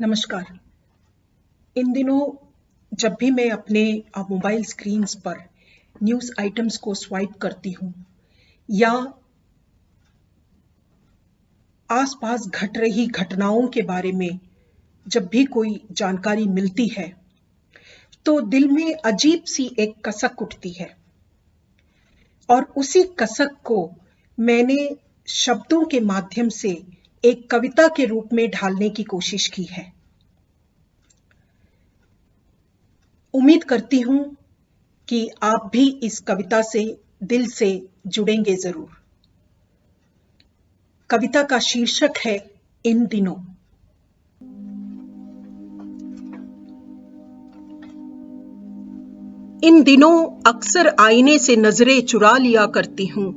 नमस्कार। इन दिनों जब भी मैं अपने मोबाइल स्क्रीन्स पर न्यूज़ आइटम्स को स्वाइप करती हूँ या आसपास घट रही घटनाओं के बारे में जब भी कोई जानकारी मिलती है तो दिल में अजीब सी एक कसक उठती है और उसी कसक को मैंने शब्दों के माध्यम से एक कविता के रूप में ढालने की कोशिश की है। उम्मीद करती हूं कि आप भी इस कविता से दिल से जुड़ेंगे जरूर। कविता का शीर्षक है इन दिनों। इन दिनों अक्सर आईने से नजरें चुरा लिया करती हूं।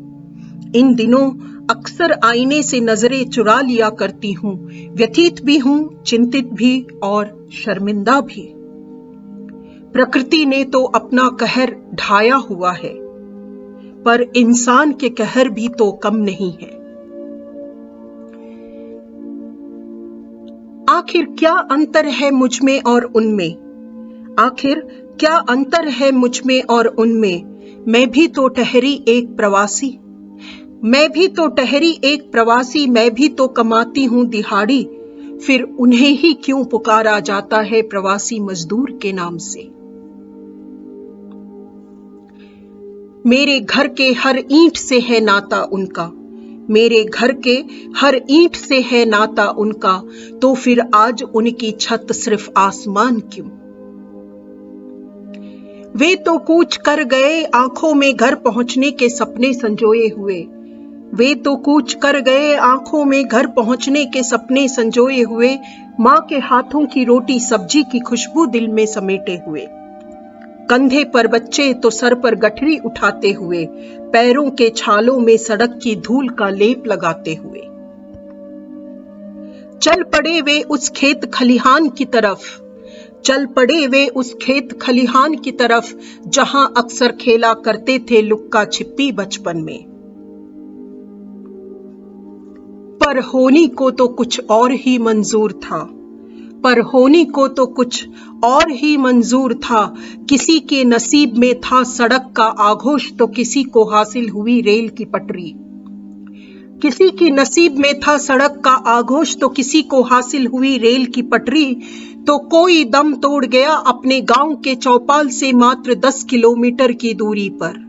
इन दिनों अक्सर आईने से नजरें चुरा लिया करती हूं। व्यथित भी हूं, चिंतित भी और शर्मिंदा भी। प्रकृति ने तो अपना कहर ढाया हुआ है, पर इंसान के कहर भी तो कम नहीं है। आखिर क्या अंतर है मुझ में और उनमें? आखिर क्या अंतर है मुझ में और उनमें? मैं भी तो ठहरी एक प्रवासी, मैं भी तो ठहरी एक प्रवासी, मैं भी तो कमाती हूं दिहाड़ी। फिर उन्हें ही क्यों पुकारा जाता है प्रवासी मजदूर के नाम से? मेरे घर के हर ईंट से है नाता उनका, मेरे घर के हर ईंट से है नाता उनका, तो फिर आज उनकी छत सिर्फ आसमान क्यों? वे तो कूच कर गए आंखों में घर पहुंचने के सपने संजोए हुए। वे तो कूच कर गए आंखों में घर पहुंचने के सपने संजोए हुए। माँ के हाथों की रोटी सब्जी की खुशबू दिल में समेटे हुए। कंधे पर बच्चे तो सर पर गठरी उठाते हुए, पैरों के छालों में सड़क की धूल का लेप लगाते हुए। चल पड़े वे उस खेत खलिहान की तरफ, चल पड़े वे उस खेत खलिहान की तरफ, जहां अक्सर खेला करते थे लुक्का छिपी बचपन में। पर होनी को तो कुछ और ही मंजूर था, पर होनी को तो कुछ और ही मंजूर था। किसी के नसीब में था सड़क का आघोष तो किसी को हासिल हुई रेल की पटरी। किसी के नसीब में था सड़क का आघोष तो किसी को हासिल हुई रेल की पटरी। तो कोई दम तोड़ गया अपने गांव के चौपाल से मात्र 10 किलोमीटर की दूरी पर।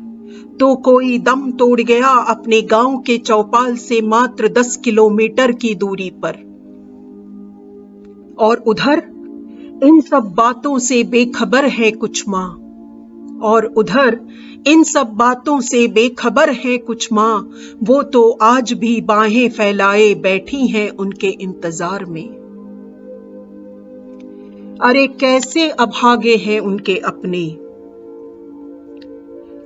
तो कोई दम तोड़ गया अपने गांव के चौपाल से मात्र 10 किलोमीटर की दूरी पर। और उधर इन सब बातों से बेखबर है कुछ माँ, और उधर इन सब बातों से बेखबर है कुछ माँ। वो तो आज भी बाहें फैलाए बैठी हैं उनके इंतजार में। अरे कैसे अभागे हैं उनके अपने,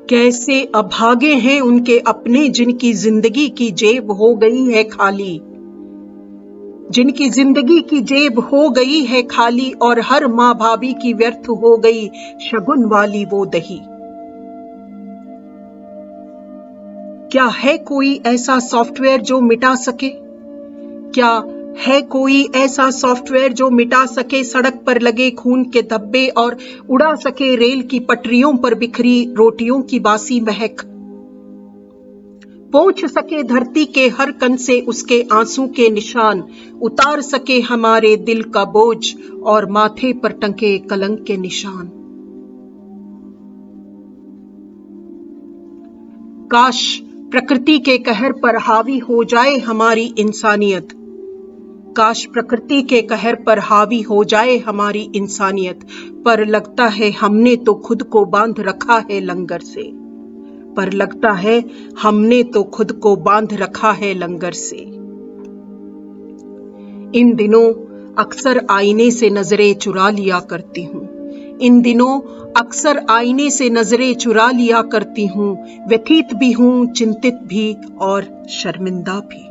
कैसे अभागे हैं उनके अपने, जिनकी जिंदगी की जेब हो गई है खाली, जिनकी जिंदगी की जेब हो गई है खाली। और हर माँ भाभी की व्यर्थ हो गई शगुन वाली वो दही। क्या है कोई ऐसा सॉफ्टवेयर जो मिटा सके? क्या है कोई ऐसा सॉफ्टवेयर जो मिटा सके सड़क पर लगे खून के धब्बे और उड़ा सके रेल की पटरियों पर बिखरी रोटियों की बासी महक? पोंछ सके धरती के हर कण से उसके आंसू के निशान, उतार सके हमारे दिल का बोझ और माथे पर टंगे कलंक के निशान। काश प्रकृति के कहर पर हावी हो जाए हमारी इंसानियत, काश प्रकृति के कहर पर हावी हो जाए हमारी इंसानियत। पर लगता है हमने तो खुद को बांध रखा है लंगर से, पर लगता है हमने तो खुद को बांध रखा है लंगर से। इन दिनों अक्सर आईने से नजरें चुरा लिया करती हूँ, इन दिनों अक्सर आईने से नजरें चुरा लिया करती हूँ। व्यथित भी हूँ, चिंतित भी और शर्मिंदा भी।